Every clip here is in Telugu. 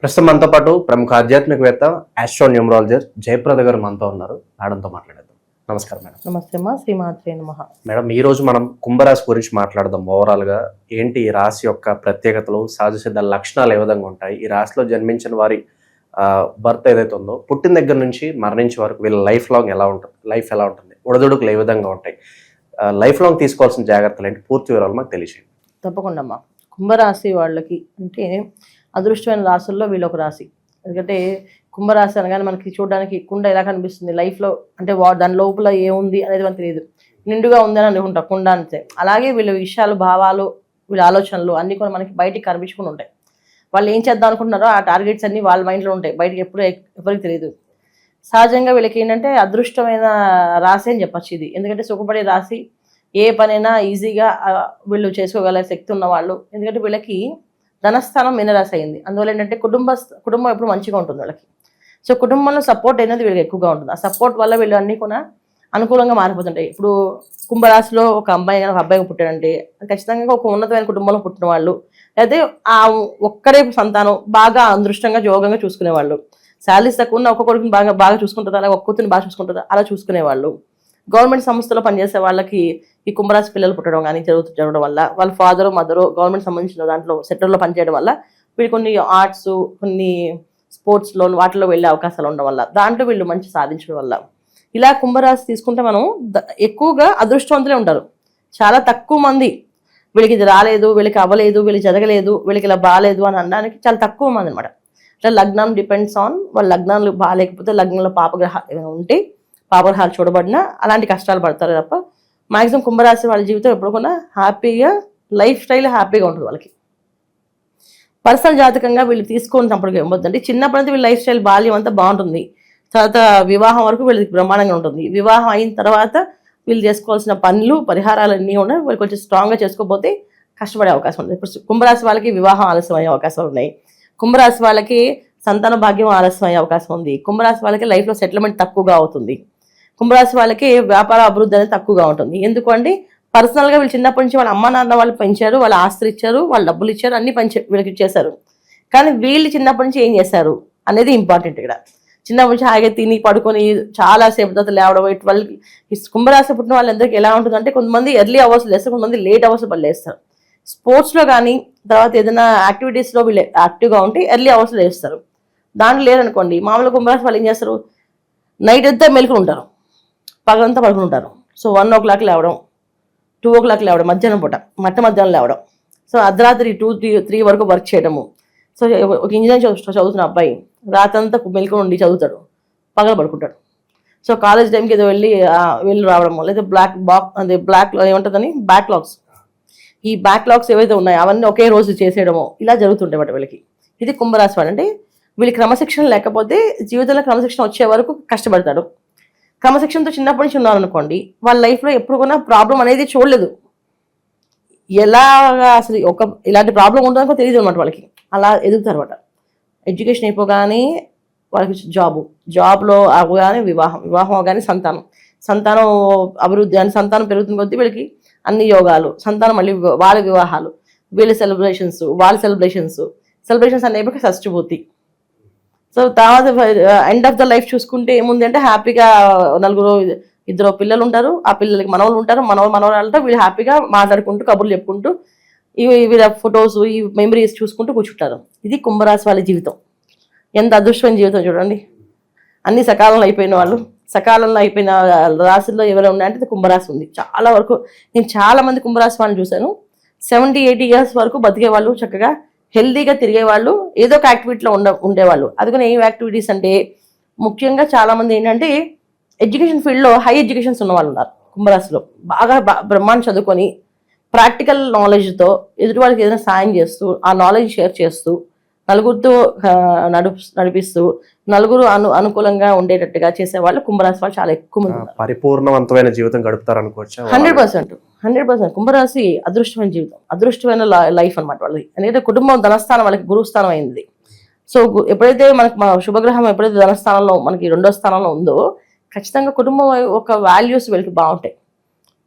ప్రస్తుతం మనతో పాటు ప్రముఖ ఆధ్యాత్మికవేత్త ఆస్ట్రోన్యూమరాలజర్ జయప్రద గారు మనతో ఉన్నారు. మేడంతో మాట్లాడేద్దాం. నమస్కారం మేడం. నమస్తే అమ్మా, శ్రీమాత్రే నమః. మేడం, ఈ రోజు మనం కుంభరాశి గురించి మాట్లాడదాం. ఓవరాల్ గా ఏంటి ఈ రాశి యొక్క ప్రత్యేకతలు, సహజ సిద్ధ లక్షణాలు ఏ విధంగా ఉంటాయి, ఈ రాశిలో జన్మించిన వారి బర్త్ ఏదైతే ఉందో పుట్టిన దగ్గర నుంచి మరణించే వరకు వీళ్ళ లైఫ్ ఎలా ఉంటుంది, ఒడిదుడుకులు ఏ విధంగా ఉంటాయి, లైఫ్ లాంగ్ తీసుకోవాల్సిన జాగ్రత్తలు ఏంటి, పూర్తి వివరాలు మాకు తెలియజేయండి. తప్పకుండా అమ్మా. కుంభరాశి వాళ్ళకి అంటే అదృష్టమైన రాశుల్లో వీళ్ళొక రాశి. ఎందుకంటే కుంభరాశి అనగానే మనకి చూడడానికి కుండ ఎలా కనిపిస్తుంది లైఫ్లో, అంటే దాని లోపల ఏముంది అనేది మనకు తెలియదు. నిండుగా ఉందని అనుకుంటా కుండ అంతే. అలాగే వీళ్ళ విషయాలు, భావాలు, వీళ్ళ ఆలోచనలు అన్నీ కూడా మనకి బయటికి కనిపించుకుని ఉంటాయి. వాళ్ళు ఏం చేద్దాం అనుకుంటున్నారో ఆ టార్గెట్స్ అన్నీ వాళ్ళ మైండ్లో ఉంటాయి, బయటకి ఎప్పుడు ఎవరికి తెలియదు. సహజంగా వీళ్ళకి ఏంటంటే అదృష్టమైన రాశి అని చెప్పచ్చు ఇది. ఎందుకంటే సుఖపడే రాశి, ఏ పనైనా ఈజీగా వీళ్ళు చేసుకోగల శక్తి ఉన్నవాళ్ళు. ఎందుకంటే వీళ్ళకి ధనస్థానం మీనరాశి అయింది. అందువల్ల ఏంటంటే కుటుంబం ఎప్పుడు మంచిగా ఉంటుంది వాళ్ళకి. సో కుటుంబంలో సపోర్ట్ అనేది వీళ్ళకి ఎక్కువగా ఉంటుంది. ఆ సపోర్ట్ వల్ల వీళ్ళు అన్నీ కూడా అనుకూలంగా మారిపోతుంటాయి. ఇప్పుడు కుంభరాశిలో ఒక అమ్మాయి కానీ ఒక అబ్బాయికి పుట్టాడంటే ఖచ్చితంగా ఒక ఉన్నతమైన కుటుంబంలో పుట్టిన వాళ్ళు, అయితే ఆ ఒక్కడే సంతానం బాగా అదృష్టంగా యోగంగా చూసుకునేవాళ్ళు. శాలరీస్ తక్కువ ఉన్న ఒక్క కొడుకుని బాగా చూసుకుంటారు, అలాగే ఒక్క కూతురిని బాగా చూసుకుంటారు, అలా చూసుకునేవాళ్ళు. గవర్నమెంట్ సంస్థలో పనిచేసే వాళ్ళకి ఈ కుంభరాశి పిల్లలు పుట్టడం కానీ జరగడం వల్ల వాళ్ళ ఫాదరు మదరు గవర్నమెంట్ సంబంధించిన దాంట్లో సెక్టర్లో పనిచేయడం వల్ల వీళ్ళు కొన్ని ఆర్ట్స్, కొన్ని స్పోర్ట్స్లో వాటిలో వెళ్ళే అవకాశాలు ఉండడం వల్ల, దాంట్లో వీళ్ళు మంచి సాధించడం వల్ల, ఇలా కుంభరాశి తీసుకుంటే మనం ఎక్కువగా అదృష్టవంతులే ఉంటారు. చాలా తక్కువ మంది వీళ్ళకి ఇది రాలేదు, వీళ్ళకి అవ్వలేదు, వీళ్ళకి జరగలేదు, వీళ్ళకి ఇలా బాగాలేదు అని అనడానికి చాలా తక్కువ మంది అనమాట. ఇట్లా లగ్నం డిపెండ్స్ ఆన్ వాళ్ళ లగ్నాలు బాగాలేకపోతే, లగ్నంలో పాపగ్రహాలు ఏమైనా ఉంటే, పాపగ్రహాలు చూడబడినా అలాంటి కష్టాలు పడతారు తప్ప మ్యాక్సిమం కుంభరాశి వాళ్ళ జీవితం ఎప్పుడు కూడా హ్యాపీగా, లైఫ్ స్టైల్ హ్యాపీగా ఉంటుంది వాళ్ళకి. పర్సనల్ జాతకంగా వీళ్ళు తీసుకున్నప్పటికీ ఏమవుతుందంటే చిన్నప్పటి వీళ్ళ లైఫ్ స్టైల్ బాల్యం అంతా బాగుంటుంది. తర్వాత వివాహం వరకు వీళ్ళకి బ్రహ్మాండంగా ఉంటుంది. వివాహం అయిన తర్వాత వీళ్ళు చేసుకోవాల్సిన పనులు, పరిహారాలన్నీ ఉన్నాయి. వీళ్ళు కొంచెం స్ట్రాంగ్గా చేసుకోకపోతే కష్టపడే అవకాశం ఉంది. ఇప్పుడు కుంభరాశి వాళ్ళకి వివాహం ఆలస్యం అయ్యే అవకాశాలు ఉన్నాయి. కుంభరాశి వాళ్ళకి సంతాన భాగ్యం ఆలస్యం అయ్యే అవకాశం ఉంది. కుంభరాశి వాళ్ళకి లైఫ్లో సెటిల్మెంట్ తక్కువగా అవుతుంది. కుంభరాశి వాళ్ళకి వ్యాపార అభివృద్ధి అనేది తక్కువగా ఉంటుంది. ఎందుకంటే పర్సనల్గా వీళ్ళు చిన్నప్పటి నుంచి వాళ్ళ అమ్మ నాన్న వాళ్ళు పెంచారు, వాళ్ళ ఆస్తులు ఇచ్చారు, వాళ్ళ డబ్బులు ఇచ్చారు, అన్ని వీళ్ళకి ఇచ్చేశారు. కానీ వీళ్ళు చిన్నప్పటి నుంచి ఏం చేశారు అనేది ఇంపార్టెంట్ ఇక్కడ. చిన్నప్పటి నుంచి హాయిగా తిని పడుకొని చాలా సేపు తర్వాత లేవడం. వాళ్ళకి కుంభరాశి పుట్టిన వాళ్ళందరికీ ఎలా ఉంటుందంటే కొంతమంది ఎర్లీ అవర్స్ లేస్తారు, కొంతమంది లేట్ అవర్స్ వాళ్ళు లేస్తారు. స్పోర్ట్స్లో కానీ తర్వాత ఏదైనా యాక్టివిటీస్లో వీళ్ళు యాక్టివ్గా ఉంటే ఎర్లీ అవర్స్లో లేస్తారు. దాంట్లో లేదనుకోండి, మామూలుగా కుంభరాశి వాళ్ళు ఏం చేస్తారు, నైట్ అంతా మెలుకుని ఉంటారు, పగలంతా పడుకుని ఉంటారు. సో 1 o'clock లేవడం, 2 o'clock లేవడం, మధ్యాహ్నం పూట మధ్యాహ్నం లేవడం, సో అర్ధరాత్రి 2-3 వరకు వర్క్ చేయడము. సో ఒక ఇంజనీరింగ్ చదువుతున్న అబ్బాయి రాత్రంతా మెలుకుని ఉండి చదువుతాడు, పగల పడుకుంటాడు. సో కాలేజ్ టైంకి ఏదో వెళ్ళి రావడము, లేదా బ్లాక్లో ఏముంటుందని బ్యాక్లాగ్స్, ఈ బ్యాక్లాగ్స్ ఏవైతే ఉన్నాయో అవన్నీ ఒకే రోజు చేసేయడము, ఇలా జరుగుతుంటాయి బట్ వీళ్ళకి. ఇది కుంభరాశి వాడు. అంటే వీళ్ళకి క్రమశిక్షణ లేకపోతే జీవితంలో క్రమశిక్షణ వచ్చే వరకు కష్టపడతాడు. క్రమశిక్షణతో చిన్నప్పటి నుంచి ఉన్నారనుకోండి, వాళ్ళ లైఫ్లో ఎప్పుడు కూడా ప్రాబ్లం అనేది చూడలేదు. ఎలాగా అసలు ఇలాంటి ప్రాబ్లం ఉంటుందో తెలియదు అనమాట వాళ్ళకి. అలా ఎదుగుతారు అనమాట. ఎడ్యుకేషన్ అయిపోగానే వాళ్ళకి జాబ్లో అవగానే వివాహం అవగానే సంతానం అభివృద్ధి అని, సంతానం పెరుగుతున్న కొద్దీ వీళ్ళకి అన్ని యోగాలు, సంతానం మళ్ళీ వాళ్ళ వివాహాలు, వీళ్ళ సెలబ్రేషన్స్ అనేవి షష్ఠిపూర్తి. సో తర్వాత ఎండ్ ఆఫ్ ద లైఫ్ చూసుకుంటే ఏముంది అంటే హ్యాపీగా ఇద్దరు పిల్లలు ఉంటారు, ఆ పిల్లలకి మనవలు ఉంటారు, మనవరాలతో వీళ్ళు హ్యాపీగా మాట్లాడుకుంటూ కబుర్లు చెప్పుకుంటూ వీళ్ళ ఫొటోస్, ఈ మెమరీస్ చూసుకుంటూ కూర్చుంటారు. ఇది కుంభరాశి వాళ్ళ జీవితం. ఎంత అదృష్టమైన జీవితం చూడండి. అన్ని సకాలంలో అయిపోయిన రాశుల్లో ఎవరైనా ఉన్నాయంటే కుంభరాశి ఉంది. చాలా వరకు నేను చాలా మంది కుంభరాశి వాళ్ళని చూశాను. 70-80 years వరకు బతికే వాళ్ళు, చక్కగా హెల్దీగా తిరిగేవాళ్ళు, ఏదో ఒక యాక్టివిటీలో ఉండేవాళ్ళు. అది కూడా ఏం యాక్టివిటీస్ అంటే ముఖ్యంగా చాలామంది ఏంటంటే ఎడ్యుకేషన్ ఫీల్డ్లో హై ఎడ్యుకేషన్స్ ఉన్న వాళ్ళు ఉన్నారు కుంభరాశిలో. బాగా బ్రహ్మాండం చదువుకొని ప్రాక్టికల్ నాలెడ్జ్తో ఎదుటి వాళ్ళకి ఏదైనా సాయం చేస్తూ, ఆ నాలెడ్జ్ షేర్ చేస్తూ, నలుగురితో నడిపిస్తూ, నలుగురు అనుకూలంగా ఉండేటట్టుగా చేసేవాళ్ళు కుంభరాశి వాళ్ళు చాలా ఎక్కువ మంది. పరిపూర్ణవంతమైన జీవితం గడుపుతారు అనుకోవచ్చు. 100% కుంభరాశి అదృష్టమైన జీవితం, అదృష్టమైన లైఫ్ అనమాట వాళ్ళది. ఎందుకంటే కుటుంబం ధనస్థానం వాళ్ళకి గురుస్థానం అయింది. సో ఎప్పుడైతే మనకి శుభగ్రహం ఎప్పుడైతే ధనస్థానంలో మనకి 2వ స్థానంలో ఉందో, ఖచ్చితంగా కుటుంబం ఒక వాల్యూస్ వీళ్ళకి బాగుంటాయి.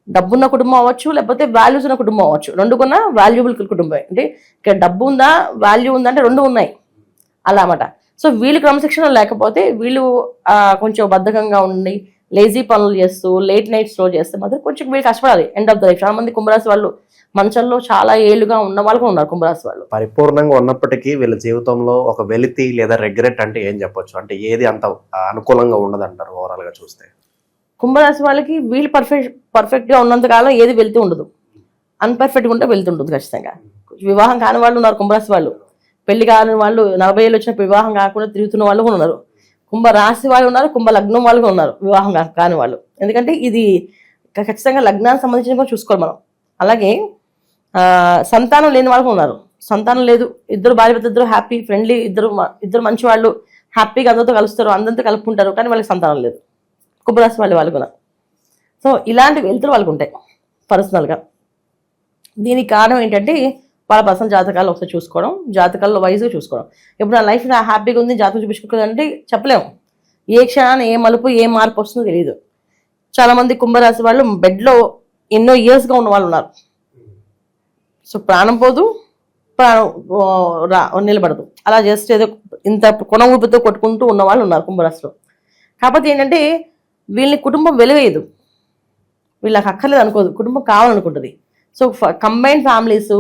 డబ్బున్న కుటుంబం అవ్వచ్చు, లేకపోతే వాల్యూస్ ఉన్న కుటుంబం అవ్వచ్చు, రెండు కూడా వాల్యూబుల్ కుటుంబమే. అంటే ఇక్కడ డబ్బు ఉందా, వాల్యూ ఉందా అంటే రెండు ఉన్నాయి. అలా అన్నమాట. సో వీళ్ళు క్రమశిక్షణ లేకపోతే వీళ్ళు కొంచెం బద్ధకంగా ఉండి లేజీ పనులు చేస్తూ లేట్ నైట్ స్లో చేస్తే మాత్రం కొంచెం వీళ్ళు కష్టపడాలి ఎండ్ ఆఫ్ ద లైఫ్. చాలా మంది కుంభరాశి వాళ్ళు మంచంలో చాలా ఏళ్ళుగా ఉన్న వాళ్ళు కూడా ఉన్నారు కుంభరాశి వాళ్ళు. పరిపూర్ణంగా ఉన్నప్పటికీ వీళ్ళ జీవితంలో ఒక వెలితి లేదా రెగ్రెట్ అంటే ఏం చెప్పొచ్చు? అంటే ఏది అంత అనుకూలంగా ఉండదు అంటారు ఓవరాల్ గా చూస్తే? కుంభరాశి వాళ్ళకి వీళ్ళు పర్ఫెక్ట్ గా ఉన్నంత కాలం ఏది వెళ్తూ ఉండదు, అన్పర్ఫెక్ట్ గా ఉంటే వెళ్తుంటుంది ఖచ్చితంగా. వివాహం కాని వాళ్ళు ఉన్నారు కుంభరాశి వాళ్ళు, పెళ్లి కాని వాళ్ళు 40 ఏళ్ళు వచ్చిన వివాహం కాకుండా తిరుగుతున్న వాళ్ళు కూడా ఉన్నారు. కుంభరాశి వాళ్ళు ఉన్నారు, కుంభ లగ్నం వాళ్ళు కూడా ఉన్నారు వివాహం కాని వాళ్ళు. ఎందుకంటే ఇది ఖచ్చితంగా లగ్నానికి సంబంధించిన కూడా చూసుకోవాలి మనం. అలాగే సంతానం లేని వాళ్ళు ఉన్నారు, సంతానం లేదు, ఇద్దరు భార్య భర్త ఇద్దరు హ్యాపీ ఫ్రెండ్లీ, ఇద్దరు మంచి వాళ్ళు హ్యాపీగా అందరితో కలుస్తారు, అందరితో కలుపుకుంటారు, కానీ వాళ్ళకి సంతానం లేదు కుంభరాశి వాళ్ళు కూడా. సో ఇలాంటి వెళ్తులు వాళ్ళకు ఉంటాయి పర్సనల్గా. దీనికి కారణం ఏంటంటే వాళ్ళ పర్సనల్ జాతకాలు ఒకసారి చూసుకోవడం, జాతకాల్లో వైజ్గా చూసుకోవడం. ఇప్పుడు నా లైఫ్ హ్యాపీగా ఉంది జాతకం చూపించుకోదంటే చెప్పలేము, ఏ క్షణాన్ని ఏ మలుపు ఏ మార్పు వస్తుందో తెలియదు. చాలామంది కుంభరాశి వాళ్ళు బెడ్లో ఎన్నో ఇయర్స్గా ఉన్న వాళ్ళు ఉన్నారు. సో ప్రాణం పోదు, ప్రాణం నిలబడదు, అలా జస్ట్ ఏదో ఇంత కొన ఊపితో కొట్టుకుంటూ ఉన్న వాళ్ళు ఉన్నారు కుంభరాశిలో. కాకపోతే ఏంటంటే వీళ్ళని కుటుంబం వెలువేయదు, వీళ్ళకి అక్కర్లేదు అనుకోదు, కుటుంబం కావాలనుకుంటుంది. సో కంబైన్డ్ ఫ్యామిలీస్,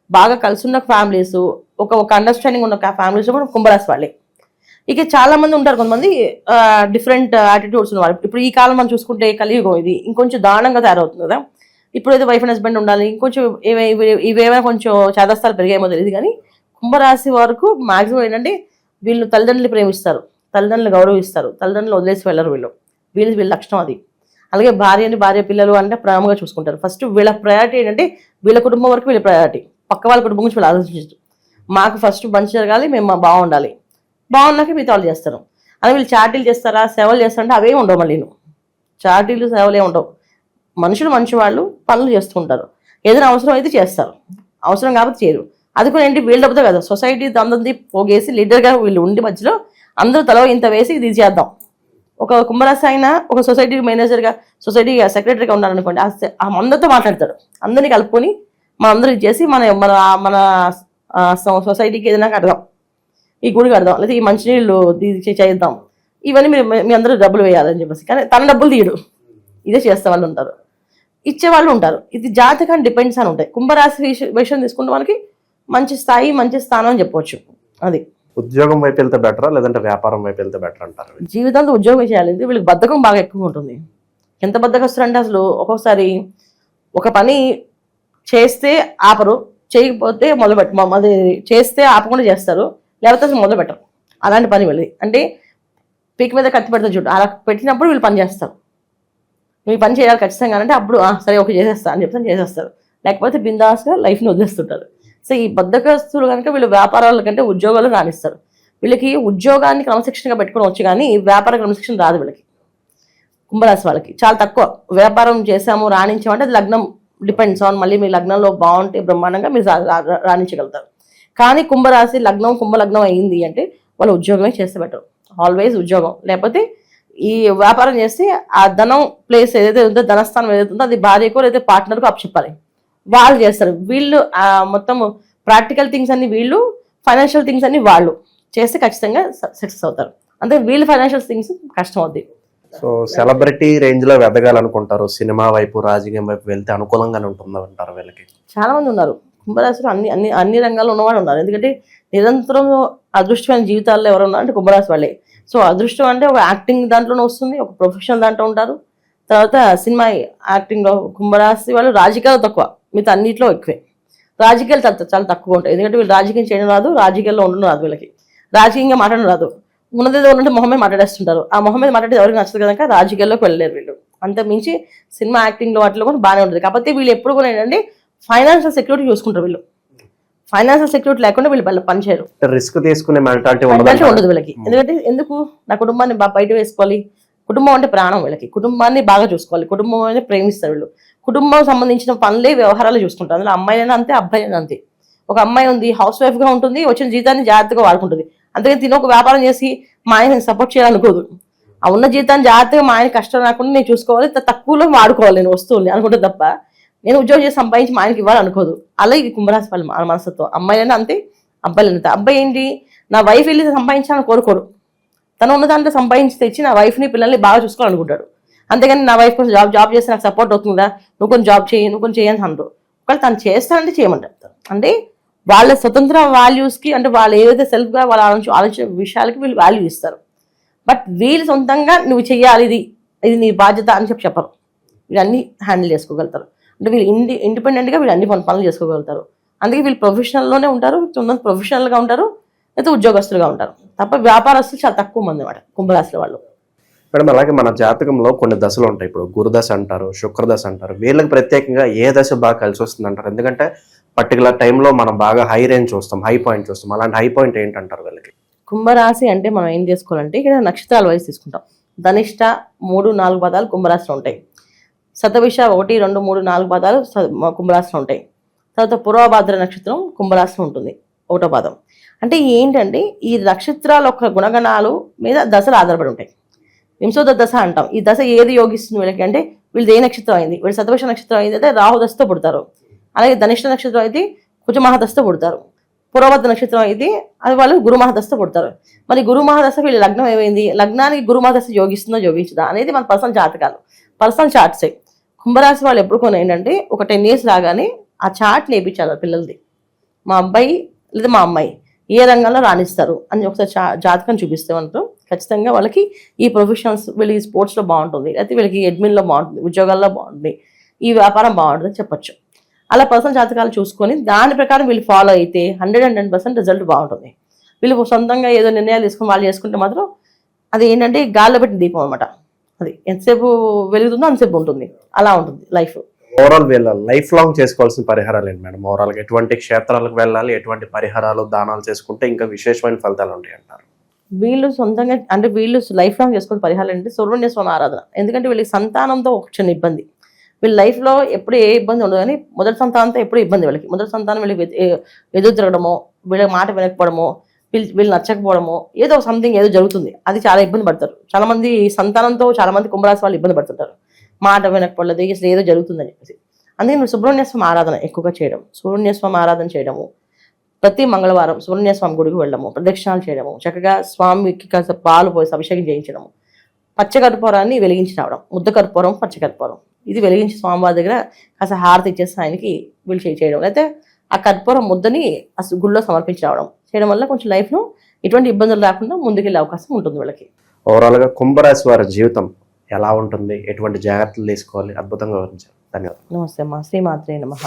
బాగా కలిసి ఉన్న ఫ్యామిలీస్, ఒక అండర్స్టాండింగ్ ఉన్న ఫ్యామిలీస్ కూడా కుంభరాశి వాళ్ళే. ఇక చాలా మంది ఉంటారు కొంతమంది డిఫరెంట్ యాటిట్యూడ్స్ ఉన్నవాళ్ళు. ఇప్పుడు ఈ కాలం మనం చూసుకుంటే కలియుగం ఇది ఇంకొంచెం దారుణంగా తయారవుతుంది కదా. ఇప్పుడు ఏదో వైఫ్ అండ్ హస్బెండ్ ఉండాలి, ఇంకొంచెం ఇవేమైనా కొంచెం చాదస్తాలు పెరిగాయేమో తెలియదు, కానీ కుంభరాశి వరకు మాక్సిమం ఏంటంటే వీళ్ళు తల్లిదండ్రులు ప్రేమిస్తారు, తల్లిదండ్రులు గౌరవిస్తారు, తల్లిదండ్రులు వదిలేసి వెళ్ళరు. వీళ్ళ లక్షణం అది. అలాగే భార్య పిల్లలు అంటే ప్రేమగా చూసుకుంటారు. ఫస్ట్ వీళ్ళ ప్రయారిటీ ఏంటంటే వీళ్ళ కుటుంబం వరకు వీళ్ళ ప్రయారిటీ, పక్క వాళ్ళ కుటుంబం గురించి వీళ్ళు ఆలోచించరు. మాకు ఫస్ట్ మంచి జరగాలి, మేము బాగుండాలి, బాగున్నాక మిగతా వాళ్ళు చేస్తారు. అదే వీళ్ళు చాటీలు చేస్తారా సేవలు చేస్తారంటే అవే ఉండవు. మళ్ళీ చాటీలు సేవలే ఉండవు. మనుషులు మంచి వాళ్ళు పనులు చేస్తుంటారు, ఏదైనా అవసరం అయితే చేస్తారు, అవసరం కాబట్టి చేయరు. అది కూడా ఏంటి వీళ్ళ డబ్బుతో కదా, సొసైటీ అందరిది పోగేసి లీడర్గా వీళ్ళు ఉండి మధ్యలో అందరూ తల ఇంత వేసి ఇది చేద్దాం. ఒక కుంభరాశి అయినా ఒక సొసైటీ మేనేజర్గా సొసైటీ సెక్రటరీగా ఉన్నారనుకోండి, అందరితో మాట్లాడతాడు, అందరినీ కలుపుకొని మన అందరూ చేసి మన సొసైటీకి ఏదైనా కడదాం, ఈ గుడి కడదాం, లేదా ఈ మంచినీళ్ళు చేద్దాం, ఇవన్నీ మీ అందరూ డబ్బులు వేయాలని చెప్పేసి. కానీ తన డబ్బులు తీయడు, ఇదే చేస్తే వాళ్ళు ఉంటారు, ఇచ్చేవాళ్ళు ఉంటారు. ఇది జాతకాన్ని డిపెండ్స్ అని ఉంటాయి. కుంభరాశి విషయం తీసుకుంటే మనకి మంచి స్థాయి మంచి స్థానం అని చెప్పవచ్చు. అది ఉద్యోగం వైపు వెళ్తే బెటరా లేదంటే వ్యాపారం వైపు వెళ్తే బెటర్ అంటారు? జీవితంలో ఉద్యోగం చేయాలి, వీళ్ళకి బద్ధకం బాగా ఎక్కువ ఉంటుంది. ఎంత బద్ధకస్తారంటే అసలు ఒక్కొక్కసారి ఒక పని చేస్తే ఆపరు, చేయకపోతే అది చేస్తే ఆపకుండా చేస్తారు, లేకపోతే అసలు మొదలు పెట్టరు. అలాంటి పని వెళ్ళి అంటే పీక్ మీద కత్తి పెడతారు చూడు, అలా పెట్టినప్పుడు వీళ్ళు పని చేస్తారు. మీరు పని చేయాలి ఖచ్చితంగా అంటే అప్పుడు సరే ఓకే చేసేస్తా అని చెప్తాను చేసేస్తారు, లేకపోతే బిందాస్గా లైఫ్ని వదిలేస్తుంటారు. సో ఈ బద్ధకస్తులు కనుక వీళ్ళు వ్యాపారాల కంటే ఉద్యోగాలు రాణిస్తారు. వీళ్ళకి ఉద్యోగాన్ని క్రమశిక్షణగా పెట్టుకొని వచ్చు, కానీ వ్యాపార క్రమశిక్షణ రాదు వీళ్ళకి. కుంభరాశి వాళ్ళకి చాలా తక్కువ. వ్యాపారం చేసాము రాణించామంటే అది లగ్నం డిపెండ్స్ ఆన్, మళ్ళీ మీ లగ్నంలో బాగుంటే బ్రహ్మాండంగా మీరు రాణించగలుగుతారు. కానీ కుంభరాశి లగ్నం కుంభలగ్నం అయింది అంటే వాళ్ళు ఉద్యోగమే చేస్తే బెటర్, ఆల్వేస్ ఉద్యోగం. లేకపోతే ఈ వ్యాపారం చేస్తే ఆ ధనం ప్లేస్ ఏదైతే ఉందో, ధనస్థానం ఏదైతే ఉందో అది భార్యకో లేదా పార్ట్నర్కో అప్పచెప్పాలి, వాళ్ళు చేస్తారు. వీళ్ళు మొత్తం ప్రాక్టికల్ థింగ్స్ అన్ని వీళ్ళు, ఫైనాన్షియల్ థింగ్స్ అన్ని వాళ్ళు చేస్తే ఖచ్చితంగా సక్సెస్ అవుతారు. అంటే వీళ్ళు ఫైనాన్షియల్ థింగ్స్ కష్టం అవుద్ది. సో సెలబ్రిటీ రేంజ్ లో ఎదగాలనుకుంటారు, సినిమా వైపు రాజకీయం వైపు వెళ్తే అనుకూలంగానే ఉంటుంది అంటారు వీళ్ళకి? చాలా మంది ఉన్నారు కుంభరాశిలో, అన్ని రంగాల్లో ఉన్నవాళ్ళు ఉన్నారు. ఎందుకంటే నిరంతరం అదృష్టమైన జీవితాల్లో ఎవరు ఉన్నారు అంటే కుంభరాశి వాళ్ళే. సో అదృష్టం అంటే ఒక యాక్టింగ్ దాంట్లోనే వస్తుంది, ఒక ప్రొఫెషనల్ దాంట్లో ఉంటారు, తర్వాత సినిమా యాక్టింగ్లో. కుంభరాశి వాళ్ళు రాజకీయాలు తక్కువ, మిగతా అన్నింటిలో ఎక్కువే. రాజకీయాలు చాలా తక్కువ ఉంటాయి, ఎందుకంటే వీళ్ళు రాజకీయం చేయడం రాదు, రాజకీయాల్లో ఉండడం రాదు, వీళ్ళకి రాజకీయంగా మాట్లాడడం రాదు. ఉన్నదేదో ఉన్నట్టు మొహమే మాట్లాడేస్తుంటారు, ఆ మొహమే మాట్లాడితే ఎవరికి నచ్చదు కనుక రాజకీయాల్లోకి వెళ్ళలేరు వీళ్ళు. అంత మించి సినిమా యాక్టింగ్లో వాటిలో కూడా బాగానే ఉంటుంది. కాకపోతే వీళ్ళు ఎప్పుడు కూడా ఏంటంటే ఫైనాన్షియల్ సెక్యూరిటీ చూసుకుంటారు. వీళ్ళు ఫైనాన్షియల్ సెక్యూరిటీ లేకుండా వీళ్ళు పని చేయరు, రిస్క్ తీసుకునే మెంటాలిటీ ఉండదు వీళ్ళకి. ఎందుకంటే ఎందుకు నా కుటుంబాన్ని బయట వేసుకోవాలి, కుటుంబం అంటే ప్రాణం వీళ్ళకి, కుటుంబాన్ని బాగా చూసుకోవాలి, కుటుంబం అనేది ప్రేమిస్తారు వీళ్ళు. కుటుంబం సంబంధించిన పనులే వ్యవహారాలు చూసుకుంటారు. అందులో అమ్మాయిలైనా అంతే, అబ్బాయిలైనా అంతే. ఒక అమ్మాయి ఉంది హౌస్ వైఫ్గా ఉంటుంది, వచ్చిన జీతాన్ని జాగ్రత్తగా వాడుకుంటుంది, అందుకని తిని ఒక వ్యాపారం చేసి మా ఆయన సపోర్ట్ చేయాలనుకోదు. ఆ ఉన్న జీతాన్ని జాగ్రత్తగా మా ఆయన కష్టం రాకుండా నేను చూసుకోవాలి, తక్కువలో వాడుకోవాలి నేను వస్తువుల్ని అనుకుంటే తప్ప నేను ఉద్యోగం చేసి సంపాదించి మా ఆయనకి ఇవ్వాలనుకోదు. అలా ఇది కుంభరాశి వాళ్ళ మనస్తత్వం. అమ్మాయిలైనా అంతే, అబ్బాయిలైనా అంతే. అబ్బాయి ఏంటి నా వైఫ్ వెళ్ళి సంపాదించాలని కోరుకోడు. తను ఉన్న దాంట్లో సంపాదించి తెచ్చి నా వైఫ్ని పిల్లల్ని బాగా చూసుకోవాలనుకుంటాడు. అంతేగాని నా వైఫ్ కొంచెం జాబ్ చేస్తే నాకు సపోర్ట్ అవుతుందా, నువ్వు కొంచెం జాబ్ చేయి, నువ్వు కొంచెం చేయని అనరు. ఒకవేళ తను చేస్తానంటే చేయమంటారు. అంటే వాళ్ళ స్వతంత్ర వాల్యూస్కి, అంటే వాళ్ళు ఏదైతే సెల్ఫ్గా వాళ్ళ ఆలోచన విషయాలకి వీళ్ళు వాల్యూ ఇస్తారు. బట్ వీళ్ళు సొంతంగా నువ్వు చెయ్యాలి, ఇది నీ బాధ్యత అని చెప్పరు. వీళ్ళు అన్ని హ్యాండిల్ చేసుకోగలుగుతారు. అంటే వీళ్ళు ఇండిపెండెంట్గా వీళ్ళు అన్ని పనులు చేసుకోగలుగుతారు. అందుకే వీళ్ళు ప్రొఫెషనల్లోనే ఉంటారు, ప్రొఫెషనల్గా ఉంటారు, అయితే ఉద్యోగస్తులుగా ఉంటారు. తప్ప వ్యాపారస్తులు చాలా తక్కువ మంది అన్నమాట కుంభరాశుల వాళ్ళు. మేడం అలాగే మన జాతకంలో కొన్ని దశలు ఉంటాయి. ఇప్పుడు గురుదశ అంటారు, శుక్రదశ అంటారు. వీళ్ళకి ప్రత్యేకంగా ఏ దశ బాగా కలిసి వస్తుంది అంటారు? ఎందుకంటే పర్టికులర్ టైంలో మనం బాగా హై రేంజ్ చూస్తాం, హై పాయింట్ చూస్తాం. అలాంటి హై పాయింట్ ఏంటంటారు వీళ్ళకి? కుంభరాశి అంటే మనం ఏం చేసుకోవాలంటే ఇక్కడ నక్షత్రాల వయసు తీసుకుంటాం. ధనిష్ట 3, 4 పదాలు కుంభరాశిలో ఉంటాయి. శతభిష 1, 2, 3, 4 పదాలు కుంభరాశిలో ఉంటాయి. తర్వాత పూర్వభాద్ర నక్షత్రం కుంభరాశిలో ఉంటుంది, 1వ పాదం. అంటే ఏంటంటే ఈ నక్షత్రాల యొక్క గుణగణాలు మీద దశలు ఆధారపడి ఉంటాయి. వింశోద దశ అంటాం. ఈ దశ ఏది యోగిస్తుంది వీళ్ళకి అంటే వీళ్ళది ఏ నక్షత్రం అయింది, వీళ్ళు శతభిష నక్షత్రం అయింది అయితే రాహుదశతో పుడతారు. అలాగే ధనిష్ట నక్షత్రం అయితే కుజమహాదశతో పుడతారు. పూర్వభద్ర నక్షత్రం అయితే అది వాళ్ళు గురుమహాదశతో పుడతారు. మరి గురుమహాదశ వీళ్ళ లగ్నం ఏమైంది, లగ్నానికి గురుమహాదశ యోగిస్తుందో యోగించదా అనేది మన పర్సనల్ జాతకాలు, పర్సనల్ చార్ట్సే. కుంభరాశి వాళ్ళు ఎప్పుడు కొన్ని ఏంటంటే ఒక 10 years రాగానే ఆ చార్ట్ నేర్పించాలి పిల్లలది. మా అబ్బాయి లేదా మా అమ్మాయి ఏ రంగంలో రాణిస్తారు అని ఒకసారి జాతకం చూపిస్తే మనతో ఖచ్చితంగా వాళ్ళకి ఈ ప్రొఫెషనల్స్, వీళ్ళకి స్పోర్ట్స్లో బాగుంటుంది, అయితే వీళ్ళకి అడ్మిన్లో బాగుంటుంది, ఉద్యోగాల్లో బాగుంటుంది, ఈ వ్యాపారం బాగుంటుంది అని చెప్పొచ్చు. అలా పర్సనల్ జాతకాలు చూసుకొని దాని ప్రకారం వీళ్ళు ఫాలో అయితే 110% రిజల్ట్ బాగుంటుంది. వీళ్ళు సొంతంగా ఏదో నిర్ణయాలు తీసుకొని వాళ్ళు చేసుకుంటే మాత్రం అది ఏంటంటే గాల్లో పెట్టిన దీపం అనమాట. అది ఎంతసేపు వెలుగుతుందో అంతసేపు ఉంటుంది, అలా ఉంటుంది లైఫ్. ఓవరాల్ వీళ్ళ లైఫ్ లాంగ్ చేసుకోవాల్సిన పరిహారాలు ఏంటి మేడం? ఓవరాల్గా ఎటువంటి క్షేత్రాలకు వెళ్ళాలి, ఎటువంటి పరిహారాలు దానాలు చేసుకుంటే ఇంకా విశేషమైన ఫలితాలు ఉంటాయి అంటారు? వీళ్ళు సొంతంగా అంటే వీళ్ళు లైఫ్ లాంగ్ చేసుకునే పరిహారాలు అంటే సుబ్రహ్మణ్య స్వామి ఆరాధన. ఎందుకంటే వీళ్ళకి సంతానంతో ఒక చిన్న ఇబ్బంది, వీళ్ళ లైఫ్లో ఎప్పుడు ఏ ఇబ్బంది ఉండదు, కానీ మొదటి సంతానంతో ఎప్పుడు ఇబ్బంది వీళ్ళకి. మొదటి సంతానం వీళ్ళకి ఎదురు తిరగడమో, వీళ్ళ మాట వినకపోవడమో, వీళ్ళు నచ్చకపోవడమో, ఏదో సంథింగ్ ఏదో జరుగుతుంది, అది చాలా ఇబ్బంది పడతారు. చాలా మంది సంతానంతో చాలా మంది కుంభరాశి వాళ్ళు ఇబ్బంది పడుతుంటారు, మాట వినకపోలేదు, అసలు ఏదో జరుగుతుందని చెప్పేసి. అందుకే మీరు సుబ్రహ్మణ్య స్వామి ఆరాధన ఎక్కువగా చేయడం, సుబ్రహ్మణ్య స్వామి ఆరాధన చేయడము, ప్రతి మంగళవారం సుబ్రహ్మణ్య స్వామి గుడికి వెళ్ళడము, ప్రదక్షిణాలు చేయడము, చక్కగా స్వామికి కాస్త పాలు పోసి అభిషేకం చేయించడము, పచ్చకర్పూరాన్ని వెలిగించి రావడం, ముద్ద కర్పూరం, పచ్చకర్పూరం ఇది వెలిగించి స్వామివారి దగ్గర కాస్త హారతి ఇచ్చేసి ఆయనకి వీళ్ళు చేయడం, అయితే ఆ కర్పూరం ముద్దని గుళ్ళో సమర్పించి రావడం చేయడం వల్ల కొంచెం లైఫ్లో ఎటువంటి ఇబ్బందులు రాకుండా ముందుకెళ్ళే అవకాశం ఉంటుంది వీళ్ళకి. ఓవరాల్గా కుంభరాశి వారి జీవితం ఎలా ఉంటుంది, ఎటువంటి జాగ్రత్తలు తీసుకోవాలి, అద్భుతంగా వివరించారు. ధన్యవాదాలు. నమస్తే అమ్మా. శ్రీమాత్రే నమః.